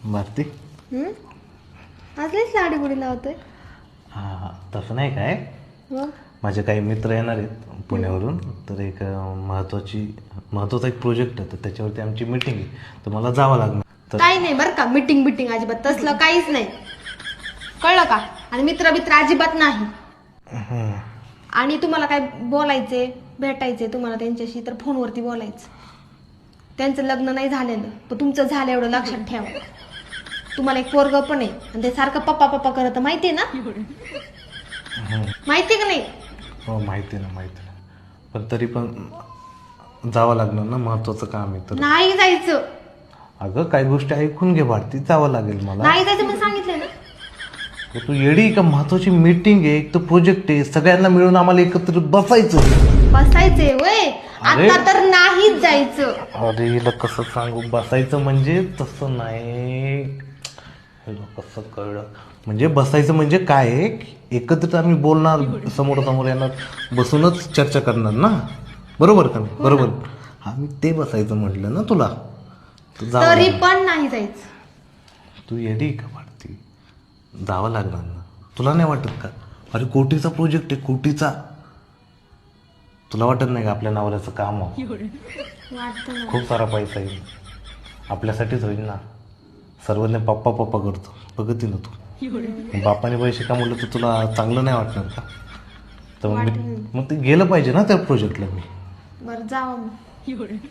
भारती आज लईच लाडीगुडी लावतोय. हां तसं नाही काय, मग माझे काही मित्र येणार आहेत पुण्यावरून, तर एक महत्त्वाचा एक प्रोजेक्ट आहे, तर त्याच्यावरती आमची मीटिंग आहे, तर मला जावं लागणार. तर काही नाही बरं का, मीटिंग बिटिंग अजिबात तसलं काहीच नाही, कळलं का? आणि मित्र अजिबात नाही. आणि तुम्हाला काय बोलायचे भेटायचे तुम्हाला त्यांच्याशी तर फोनवरती बोलायचं. त्यांचं लग्न नाही झालेलं पण तुमचं झालं एवढं लक्षात ठेवा. तुम्हाला एक पोरग पण आहे आणि ते सारखं पप्पा पप्पा करत, माहितीये ना? माहितीये का नाही? हो माहिती ना, पण तरी पण जावं लागणार ना, महत्वाचं काम आहे तर. नाही जायचं. अगं काही गोष्टी ऐकून घे भारती, जावं लागेल मला. नाही जायचं मी सांगितलं ना. तू येडी का? महत्वाची मीटिंग आहे, एक तर प्रोजेक्ट आहे, सगळ्यांना मिळून आम्हाला एकत्र बसायचं. बसायचंय वय? आता तर नाहीच जायचं. अरे हिला कसं सांगू, बसायचं म्हणजे तसं नाही. हिला कसं कळलं म्हणजे बसायचं म्हणजे काय आहे, एकत्र आम्ही बोलणार, समोर येणार, बसूनच चर्चा करणार ना, बरोबर का नाही? बरोबर. आम्ही ते बसायचं म्हटलं ना तुला, तरी पण नाही जायचं. तू येडी का वाटती? जावं लागणार ना, तुला नाही वाटत का? अरे कोटीचा प्रोजेक्ट आहे, कोटीचा. तुला वाटत नाही का आपल्या नवऱ्याचं काम हो? वाटतं खूप सारा पैसा येईल, आपल्यासाठीच होईल ना. सर्वजण पप्पा पप्पा करतो, बघती ना तू. बापाने पैसे कमवले तर तुला चांगलं नाही वाटणार का? तर मग ते गेलं पाहिजे ना त्या प्रोजेक्टला. मी बरं जावं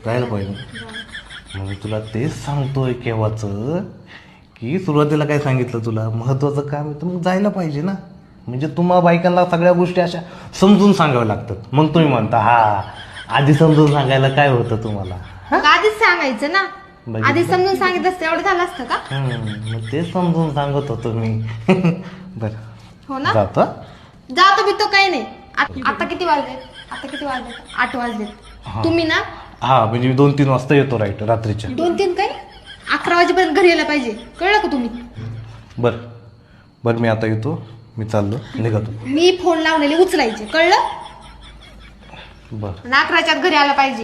राहायला पाहिजे. मग तुला तेच सांगतोय केव्हाच, की सुरुवातीला काय सांगितलं तुला, महत्वाचं काम आहे तर मग जायला पाहिजे ना. म्हणजे तुम्हा बायकांना सगळ्या गोष्टी अशा समजून सांगाव्या लागतात. मग तुम्ही म्हणता हा आधी समजून सांगायला काय होतं तुम्हाला? आधीच सांगायचं ना. आधी समजून सांगितलं असतं एवढं झालं असतं का? मग ते समजून सांगत होतो मी. बर हो ना. जातो बी तो काही नाही. आता किती वाजले? 8 वाजले. तुम्ही ना हा म्हणजे 2-3 वाजता येतो, राईट, रात्रीच्या. 2-3 काय 11 वाजेपर्यंत घरी यायला पाहिजे, कळलं का तुम्ही? बर मी आता येतो, मी चाललो, निघतो. मी फोन लावलेले उचलायचे, कळलं? बर. 11च्या आत घरी आला पाहिजे.